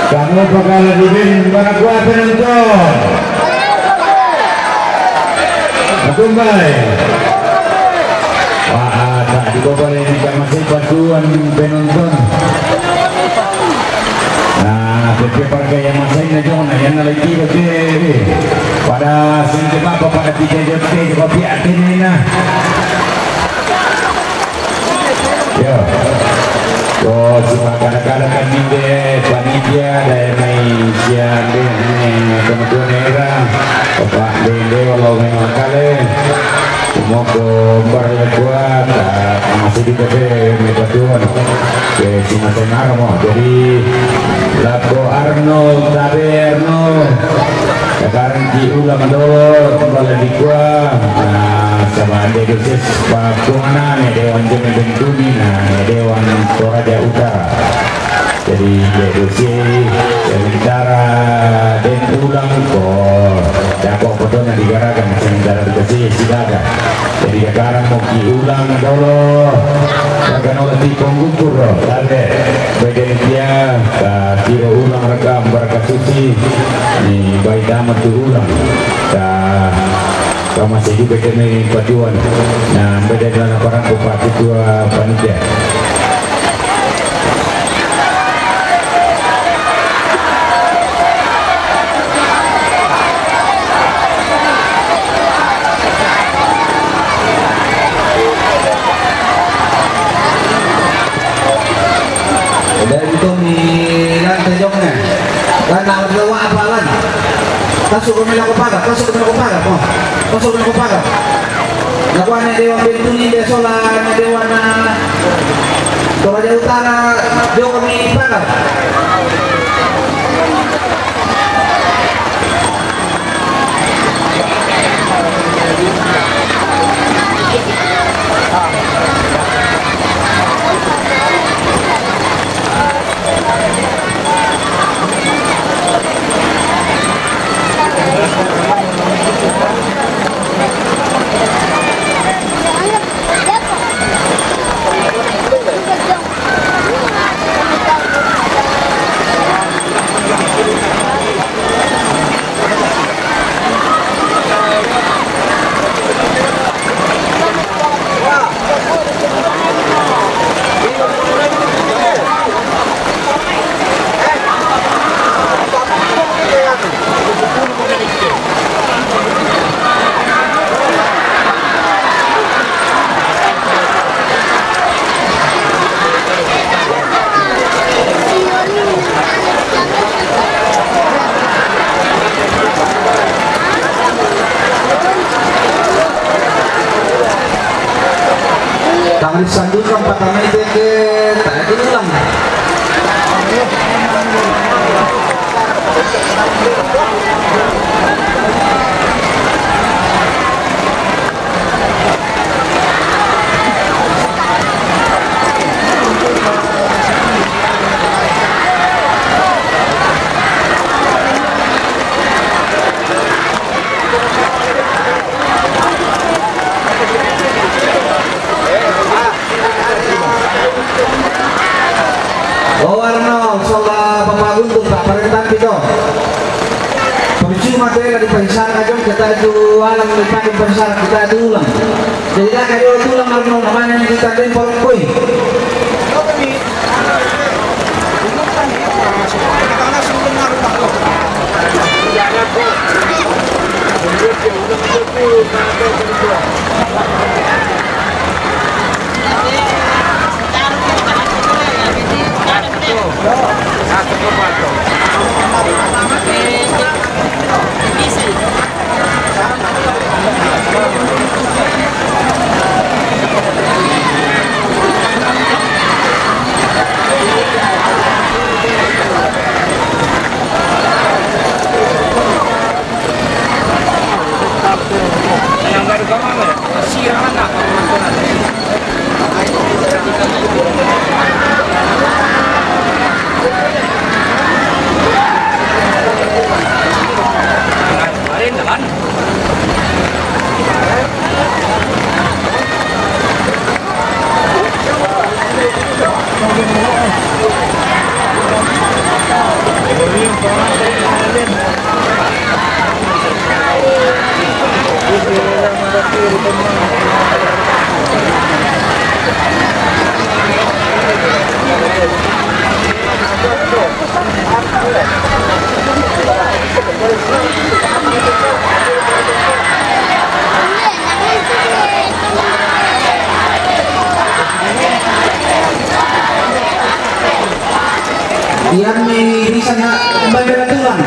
Kamu bakal dibimbing para kuat penonton. Kembali. Wah, tak dibawa ini masih bantuan penonton. Nah, tapi pergi yang masih najon, yang lagi bagi pada sini apa pada tiga jam kopi ini nah. Yo. Oh, cuma kadang-kadang kan ini panitia dari Malaysia ini teman-teman era Bapak Dende walau memang kalian mau gambar buat masih di TV Megatron ke Cina Tengah mau jadi Lago Arnold Tabe Arnold sekarang diulang dulu kembali di gua sama ada dosis Pakungan Dewan Jemeh Bentuni Dewan Toraja Utara jadi dosis sementara dan ulang kok dapat fotonya digarakan sementara dosis silakan jadi sekarang mau diulang dulu akan oleh di penggugur ada bagian dia kira ulang rekam berkat suci ini baik damat ulang kalau masih juga kami paduan nah beda dengan para bupati tua panitia dan itu di lantai jongnya dan nak bawa apa lagi kasuk kami lakukan pagar kasuk kami pagar nakuha na Dewan Bentuni Desola na Dewan na Toraja Utara Dewan kami pagar tangan disanjungkan patahnya itu ke tadi ulang Warna sola pemaguntung tak pernah itu di pahisar aja kita itu alam lupa di pahisar kita itu ulang. Jadi lah kayak itu ulang mau namanya yang kita tuh porong kue. Yang bisa bayar tulang.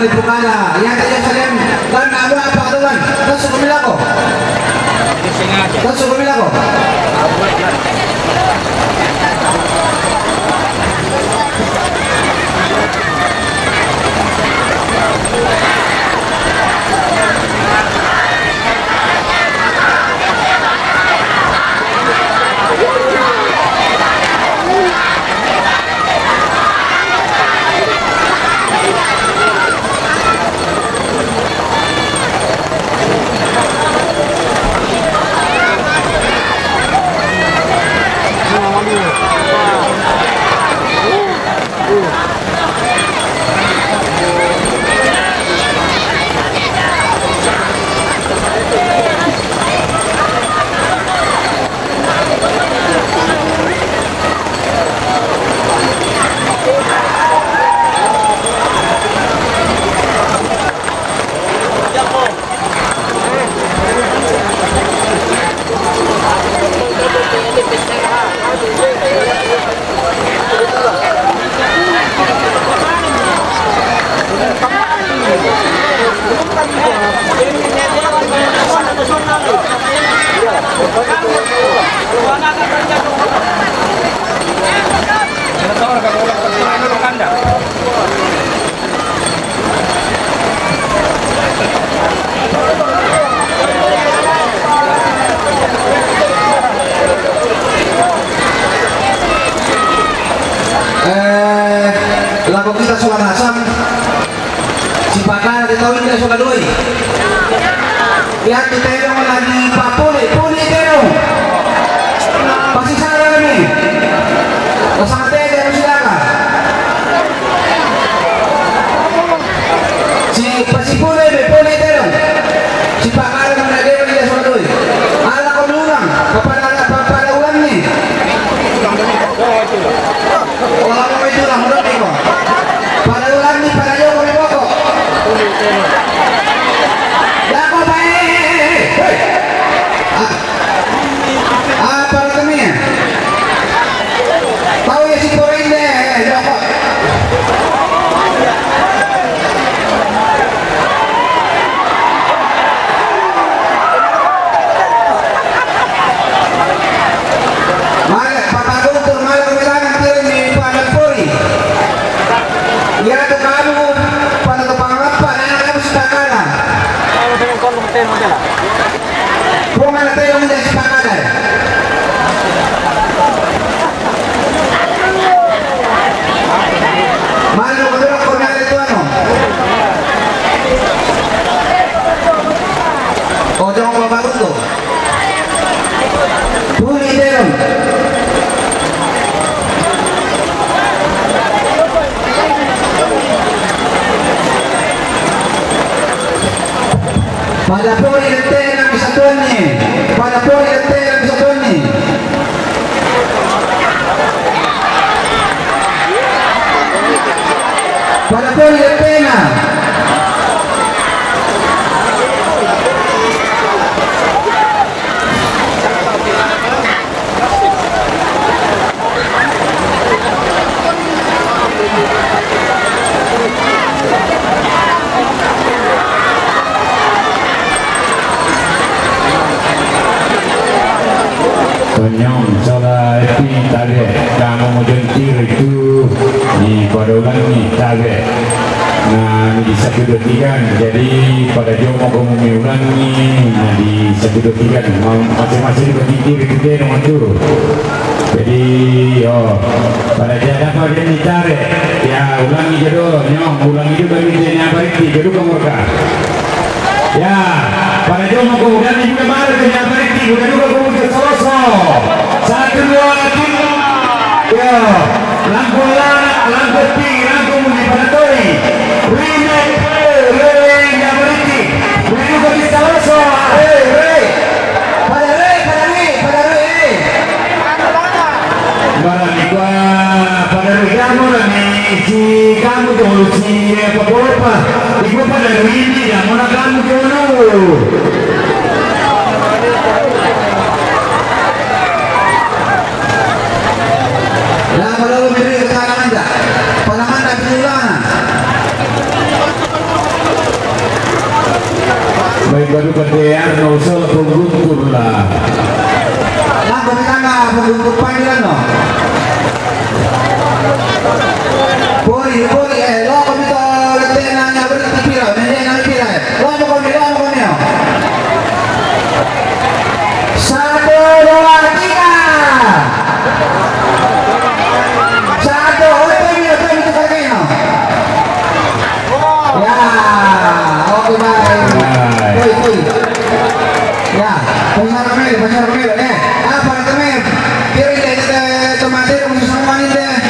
Di Bukala, yang tadi kalian kan apa tuh kan? Terus kumila ko. Terus kumila ko. satu terong lagi Pak Puli terong. Pasti salah nih. Sama terong silakan. Si Puli terong. Si Pak Karen mana dia dia sama doi. Ala kau ulang pada ulang nih. Orang mau itu lah menurut kau. Pada ulang nih pada jauh kau pokok. Apa namanya? Tahu ya si Korin deh, Joko. Malah Papa Guntur malah kebetulan kirim di Padang Puri. Ya tuh kamu pada kepangat Pak, anak kamu sudah kalah. Bunga na tayo muna sa pangalan. Malo ko doon kung narito ano. O doon ko mabagot ko. Puli doon. Pada puri natin ang isa doon eh. Pada puri natin ang isa doon eh. Pada puri natin ah. Konyong salah epi tarik kamu mau jentir itu di pada ulang ni tarik. Nah di 123 jadi pada jom mau kamu ulang ni nah di 123 masing-masing berjentir itu dia nomor tu. Jadi pada jalan apa dia ni tarik ya ulangi jodoh nyong ulangi juga dia ni apa itu jodoh kamu kah? Ya, pada jom mau kamu dan juga malu dia apa itu juga kamu ke Soloso. 1, 2, 3. Ya, lampu lana, lampu tinggi, lampu mudi pada tori. Remake, yang berhenti. Beri juga di Soloso. Pada Rey. Barang pada Rey kamu lah ni. Si kamu dulu si apa-apa. Ibu pada Rey yang mana kamu dulu. Kalau beri keterangan anda, pandangan anda pengulangan. Baik baru berdear, nggak usah pengguntur lah. Nah, bertanya pengguntur panggilan no. Puri, lo kami to letenanya berarti pira, mendengar pira. Lo mau kami. 1, 2, 3. Ya, pasar Romero, apa namanya? Kiri deh, tomater masih sama ini deh.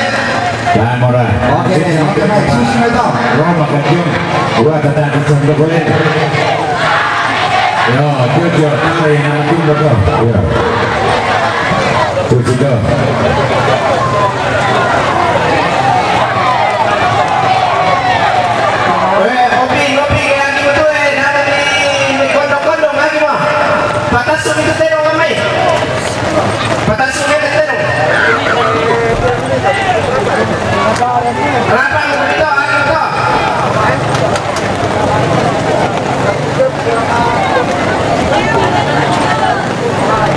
Jangan murah. Oke, baik, susu itu. Lo makan cium, gua kata disambut boleh. Yo, cuci tarik nama tim betul. Ya. Cuci dah. Ngopi lagi betul ada di kondong-kondong lagi mah. Patasun itu terong ramai. Patasun itu terong. Kenapa begitu?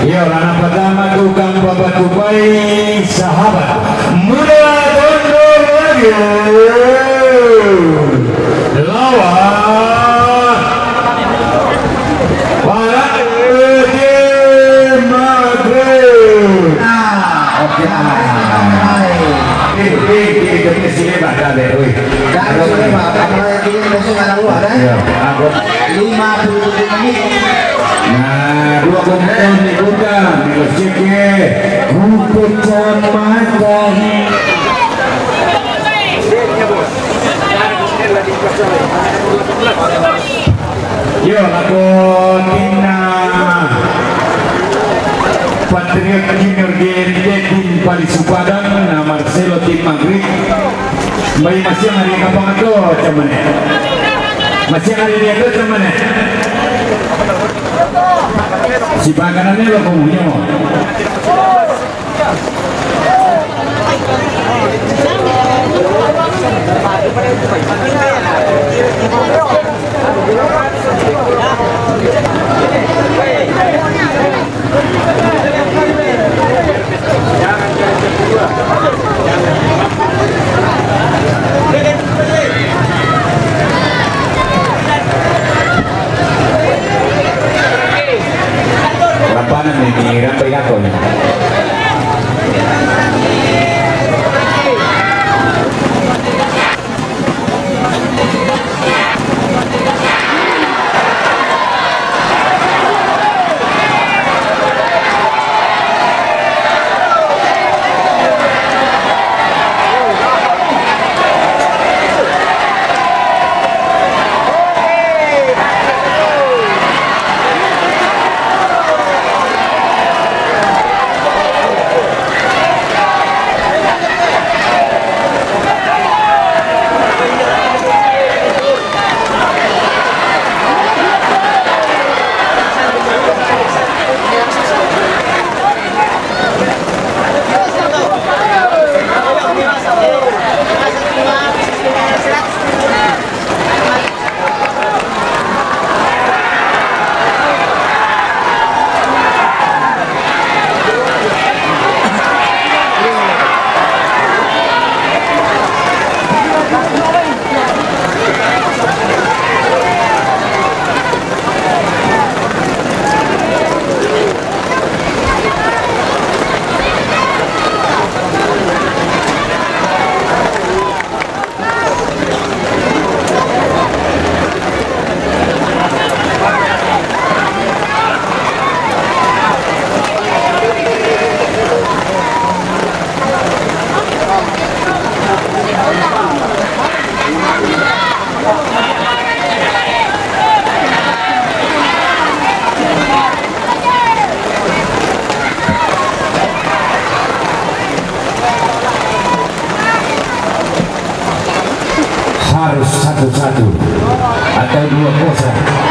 Ya, rana pertama tukang babat kupai sahabat muda Gondor lagi lawan para Madrid. Oke. Ini sini bakal deh, wih. Kalau ini besok ada luar ya. 50 menit. penonton dibuka Milos Ceke kecamatan yo lagu timna Patriot Junior GND tim Palisu Padang na Marcelo tim Maghrib bayi masih hari kapang itu cuman ya masih hari dia itu cuman ya si baganannya lo punya mau Rampanan ini rampai kakon. Harus 1-1 atau 2-0.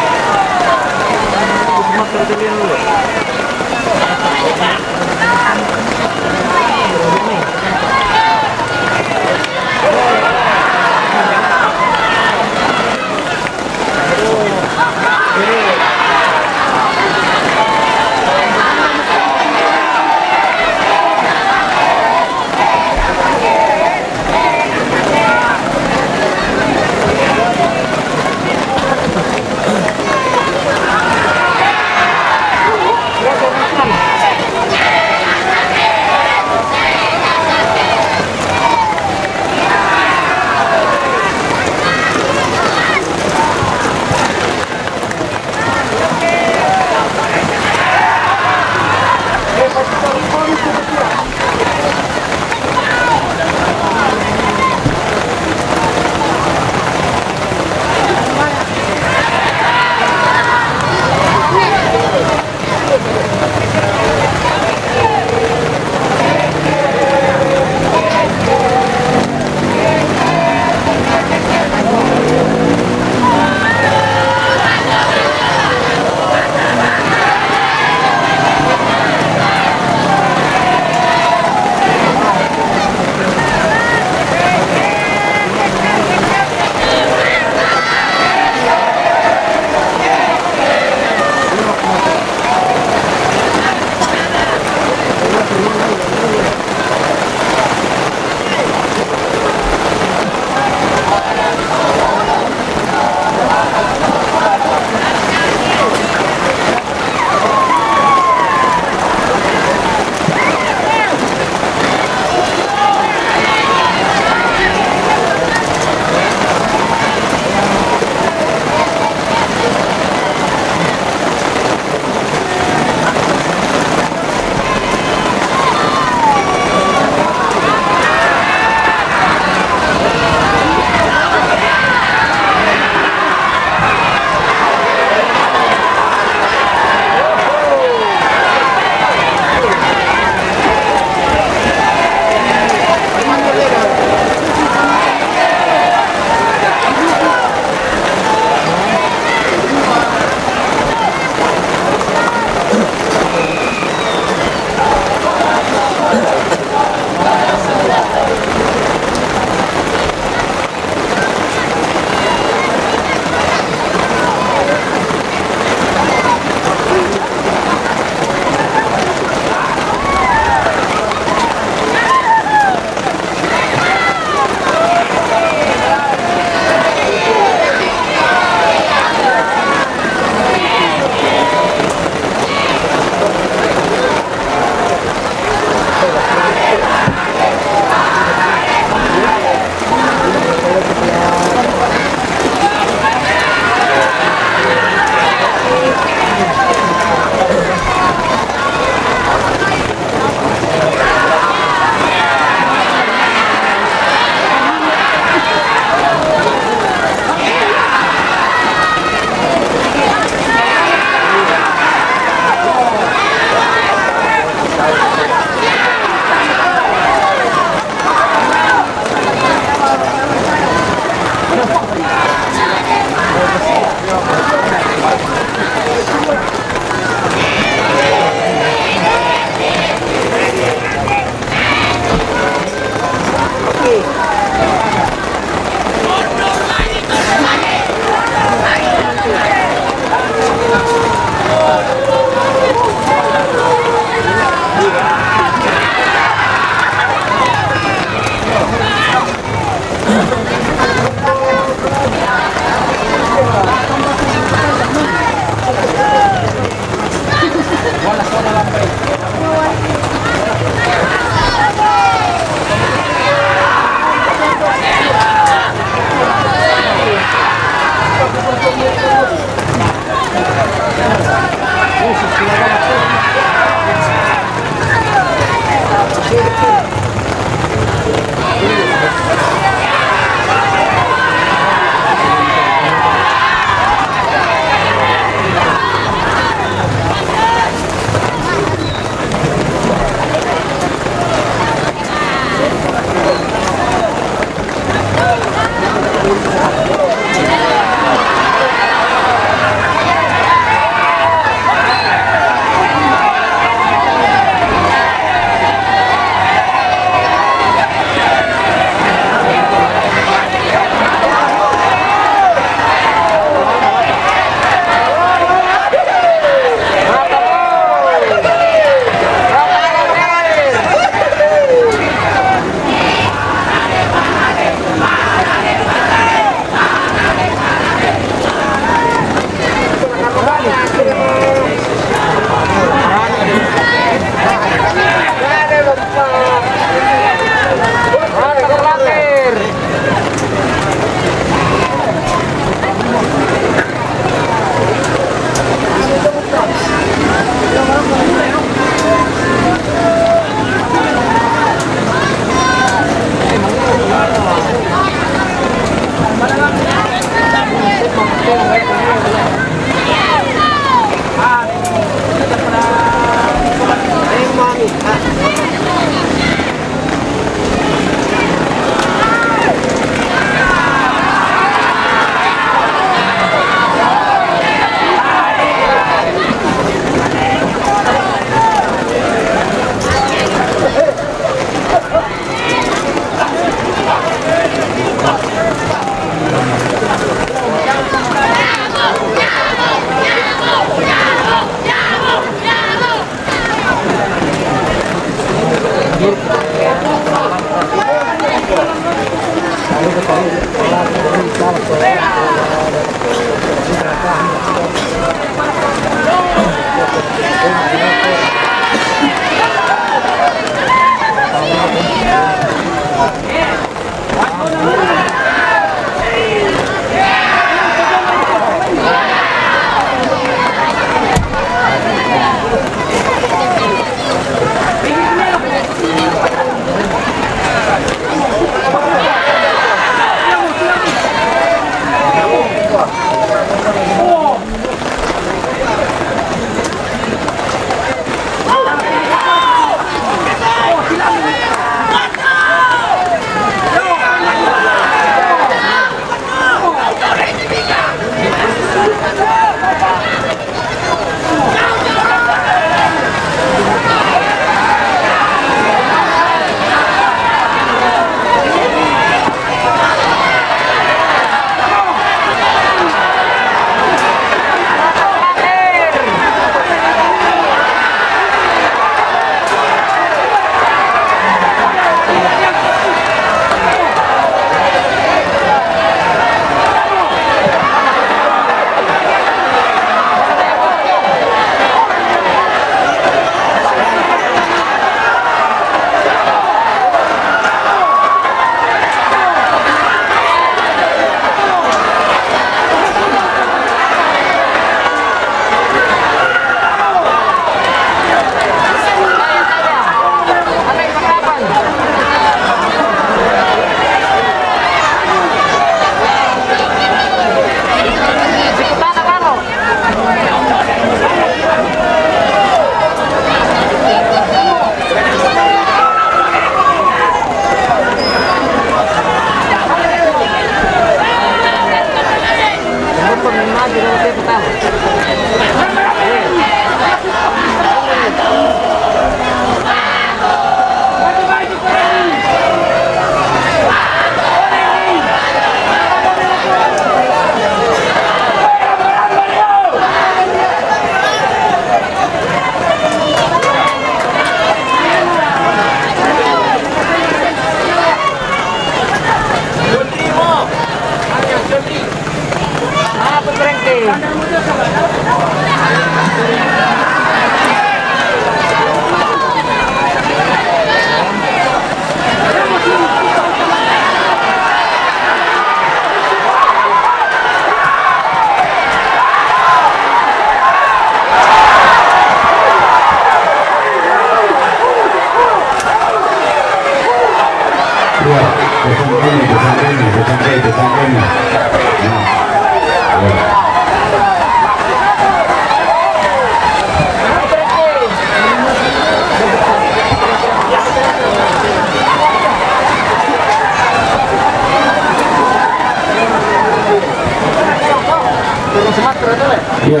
Ya,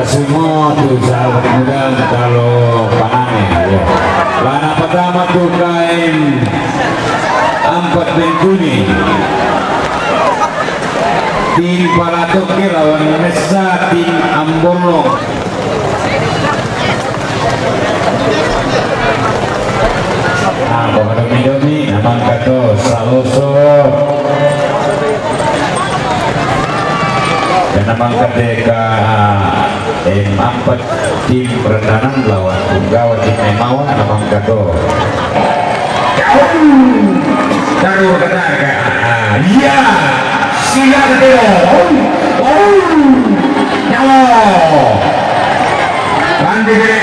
semua tuh sahabat muda kalau panen ya. Lana pertama tuh kain 4 Bengkuni. Tim Palatoke lawan Mesa tim Amborlo. Nah, bawa domi namang kato Saloso. Dan namang ketika M4 tim Rendanan lawan Tunggawa tim Memawa namang kato. Taruh kata iya siap dong. Nyawa Bandire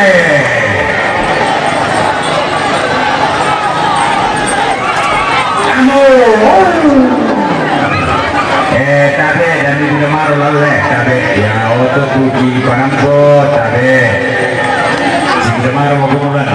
tabe dan di Demaro lalu tabe ya untuk puji Panampo tabe si Demaro mau kemudian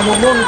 Terima kasih.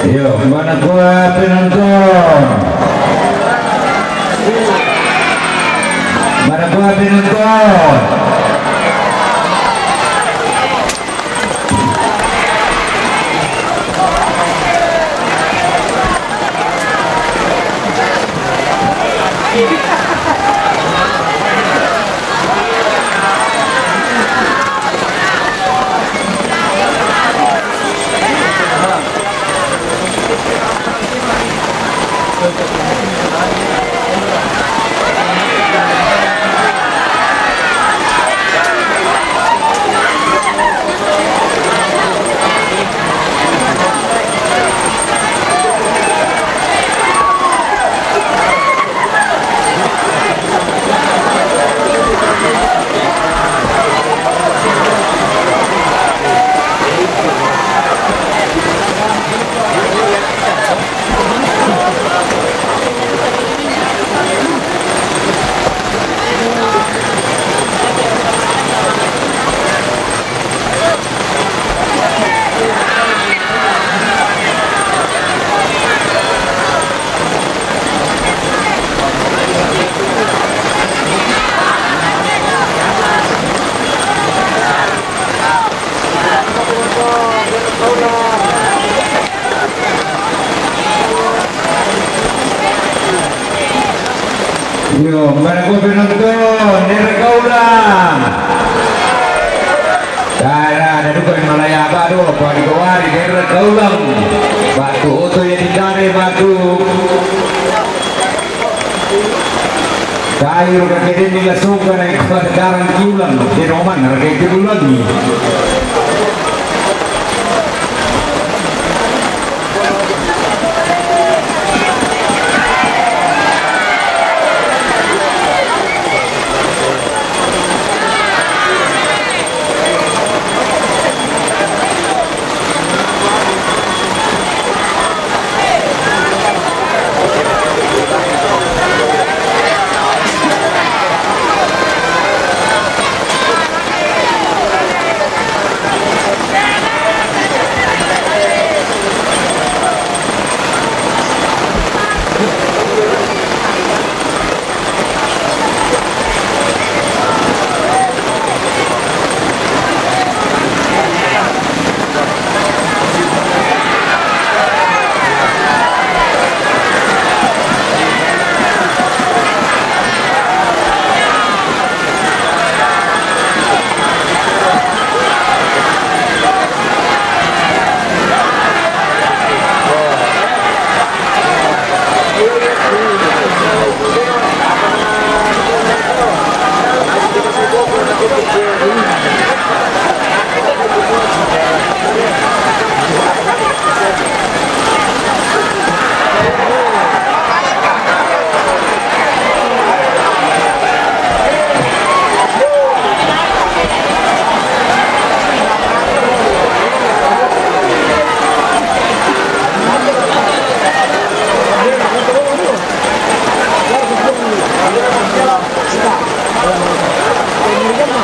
Yuk, mana gua penonton? Mana gua penonton? Yo, mana gua penonton, nereka ulang. Cara ada duka yang malaya baru, padi kawari nereka ulang. Batu oto yang dicari batu. Kayu kakek ini lasukan yang kebargaran kiulang. Di roman, harga itu lagi.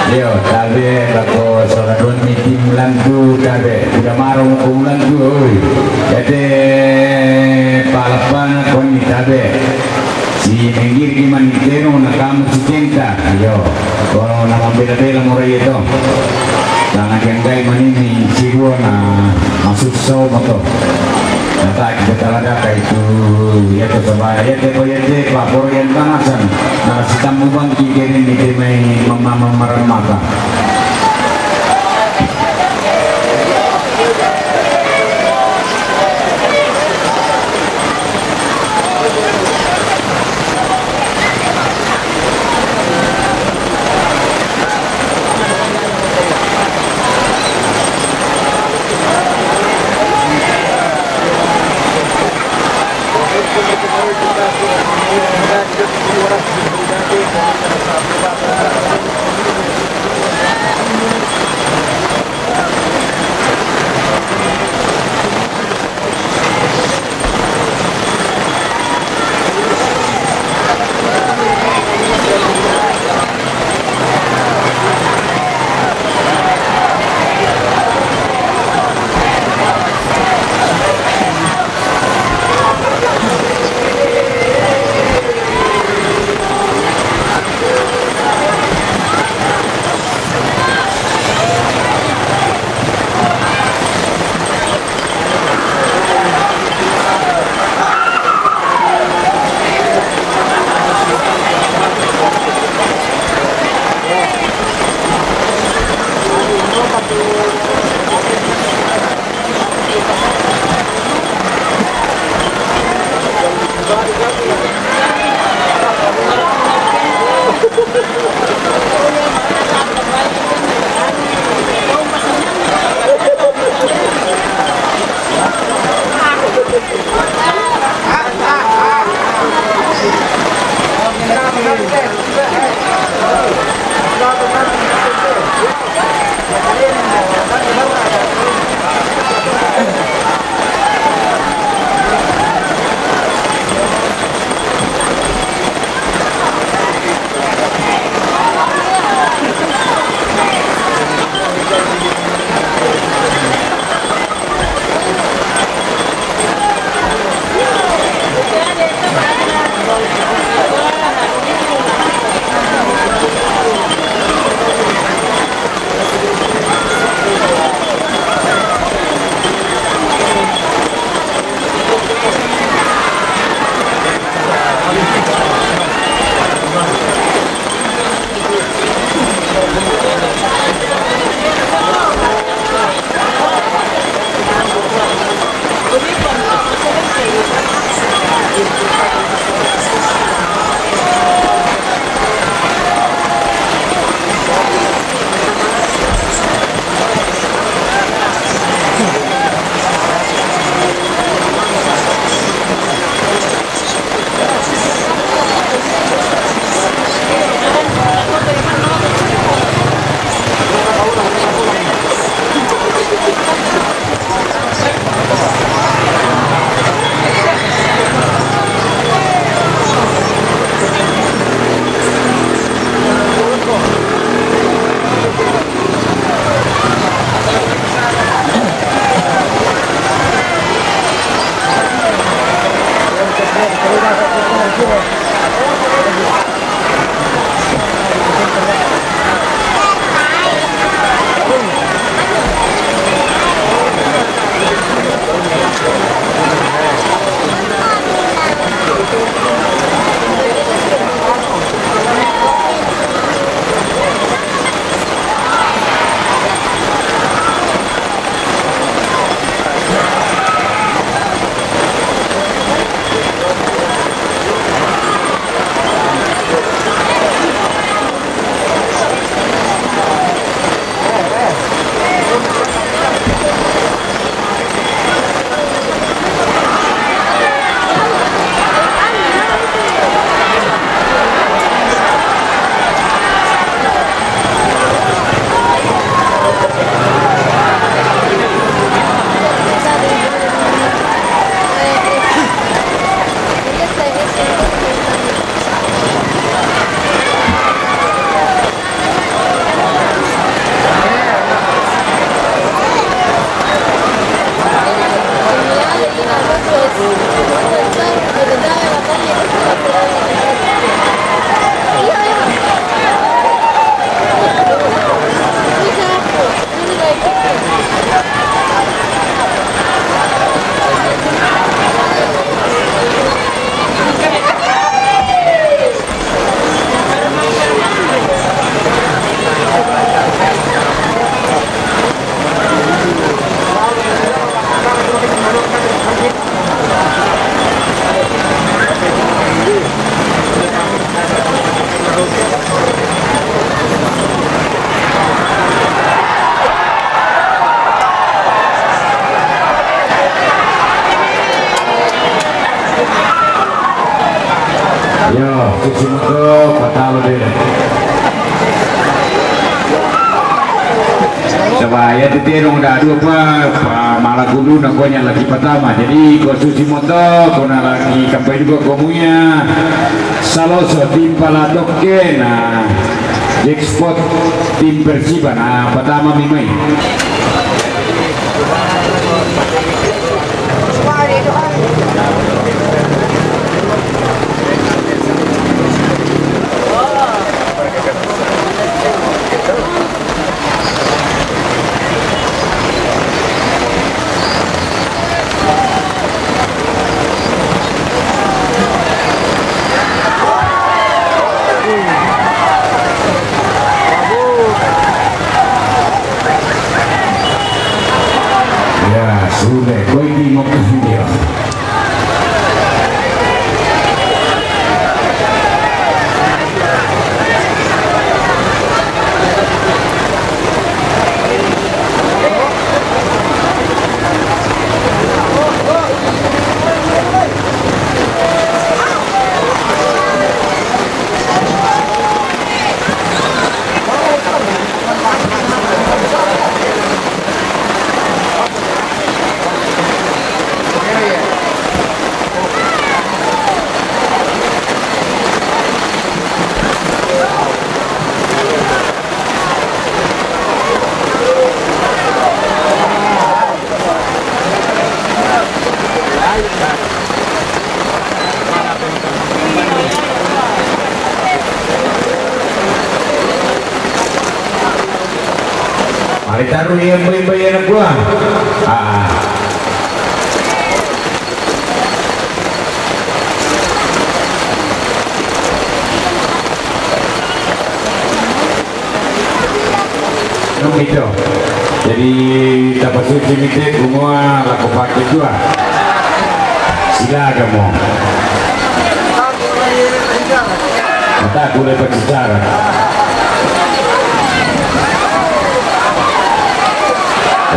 Yo, tabe bako soradon meeting langku tabe udah marung ulang tu oi. Jadi palapan koni tabe si menggir kiman teno na kamu cinta. Yo, kalau nama bela-bela murai itu. Jangan yang gay manini siru na masuk show moto. Nata kita talaga itu ya to sabaya ya te papor yang banasan na sitam mubang kikirin ni may mamamaran mata. Yo, Susimoto patalo deh. Sebaya titirong dadu pa Malagulu na konya lagi pertama. Jadi ko Susimoto ko na lagi kampay juga komunya Saloso tim Paladoke na Jackpot tim Persiba na pertama Mimay. Sudah, kau ini mau dia. Mari taruh yang bayi-bayi anak gua. Itu. Jadi dapat suci mite semua laku pakai juga. Sila kamu. Mata aku lepas bicara.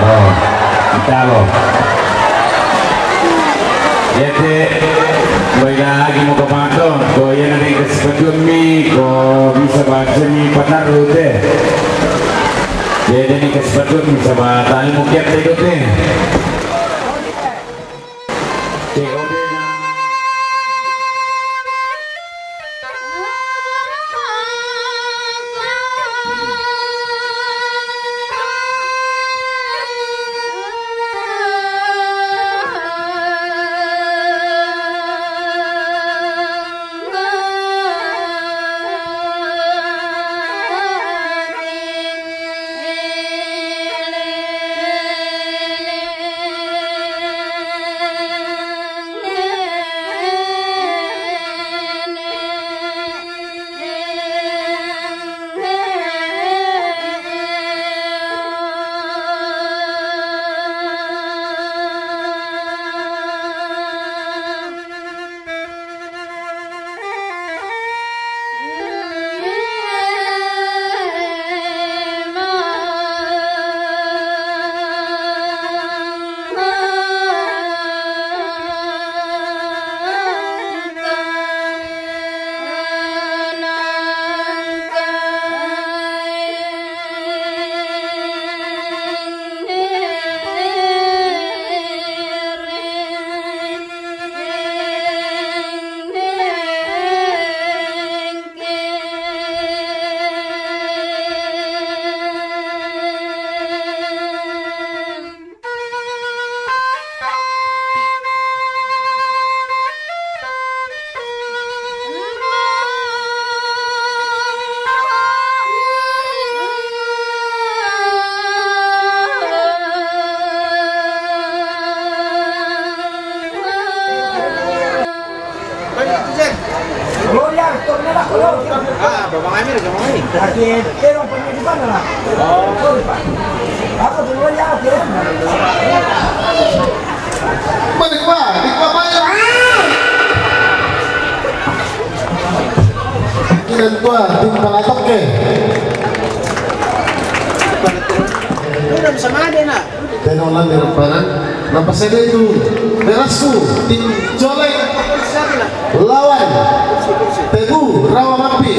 Oh, kita loh. Jadi, baik lagi mau ke Panto. Kau yang ada kesempatan mi, kau bisa baca mi patar deh. Jadi ini kesempatan bisa batal mungkin itu deh. Yeah. Babang Amir sama ini. Balik ba? Di ba bayo? Kinan ko tim palatok ke. Udah sama dia nak. Tenolan di depan. Nampak saya itu Berasku tim Colek lawan Teguh Rawamanpi.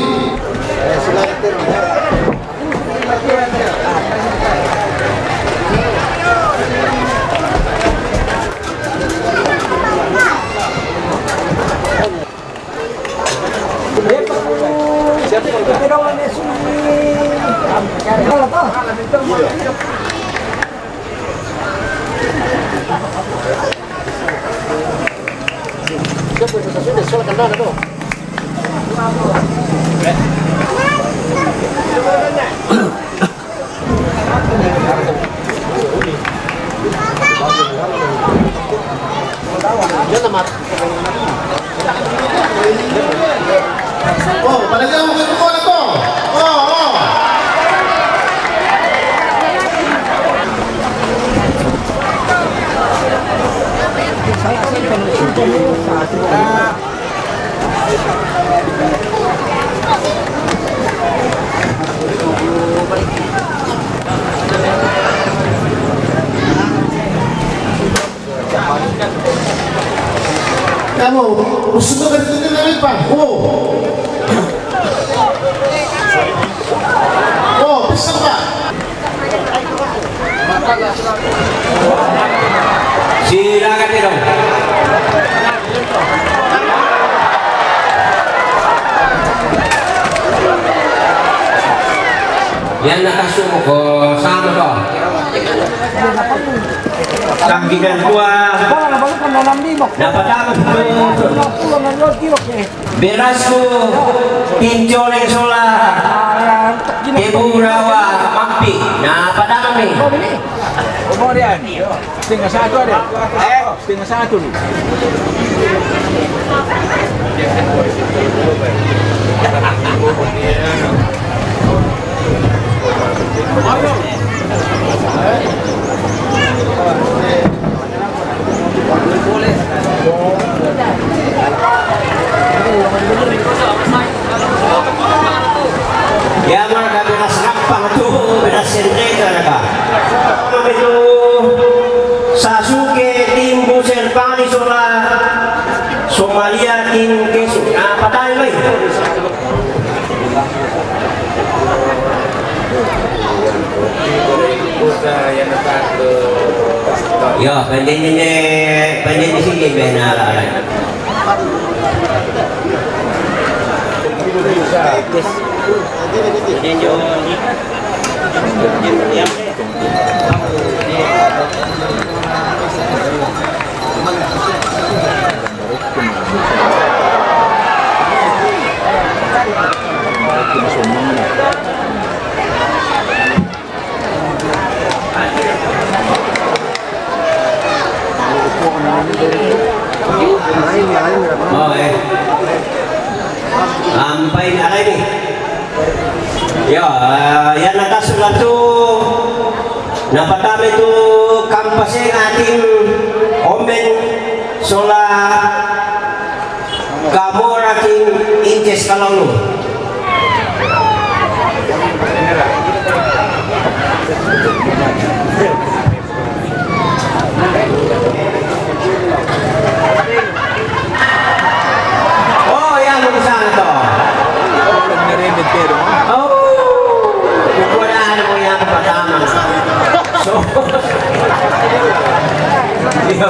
Oh, pada jauh ke sekolah tu. Oh. Kamu usul ke situ namin pa. Oh, bisa pak. Silakan dong. Yan nakasumo ko sama ko. Tanggigan kuah. Dapat apa itu? Berasku Tincoleng Sola Teguh Rawamanpi. Nah, pada kami. Kemudian setengah satu ada. Setengah satu nih. Ya mana beras rapang tu, beras sentreta naga. Nama itu Sasuke tim Buserpani Sola Somalia tim Kesu. Nah, patah lagi. Ya, pandai di sini benar. Sampai ada ini. Ya, yang atas sebelah tu napatame tu kampasnya ngatim Omben Sola Gamora tim Inces kalau lu. Oh, yang di sana toh. Kekuatan mo yang pertama. So, iya.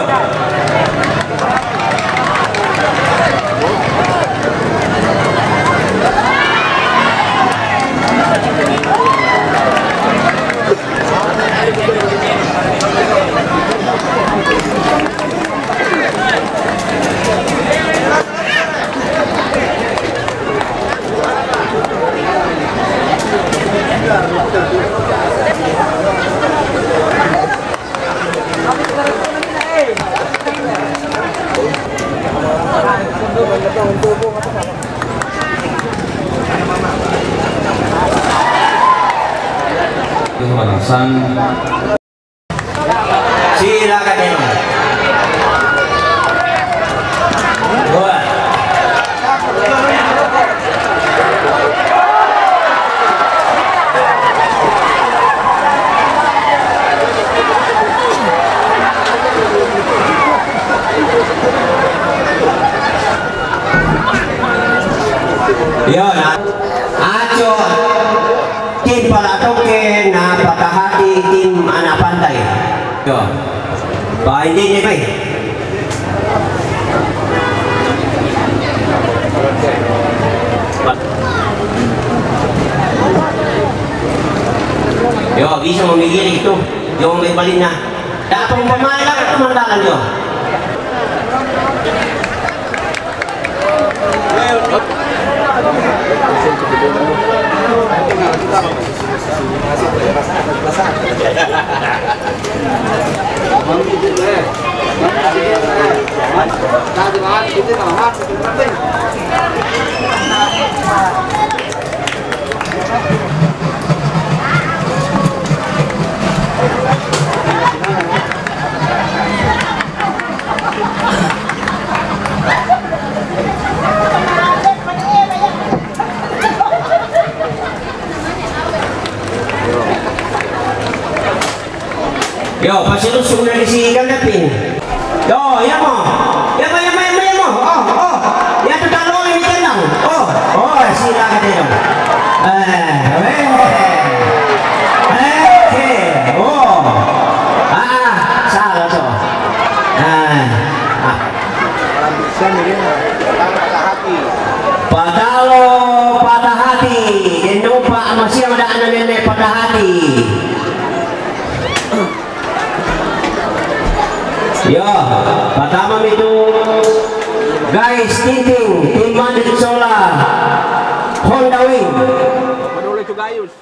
Hasan. Silakan ya. Yo, nah, aco tim Palatoke na patah hati tim anak pantai. Yo, Pak ini nih baik. Yo, bisa memikir itu, yo membalina. Dapat pemain lah kemandangan yo. Yo, pasti lu sudah disikan tapi. Yo, ya mo. Ya mo. Oh. Ya tu tak boleh dikendang. Oh, silakan dia. Oh. Salah tu. Patah hati. Dan lupa masih ada anak nenek patah hati. Ya, pertama itu guys, Tinting, tim Mandiri Solar, Honda Wing. Menulis juga Ayus.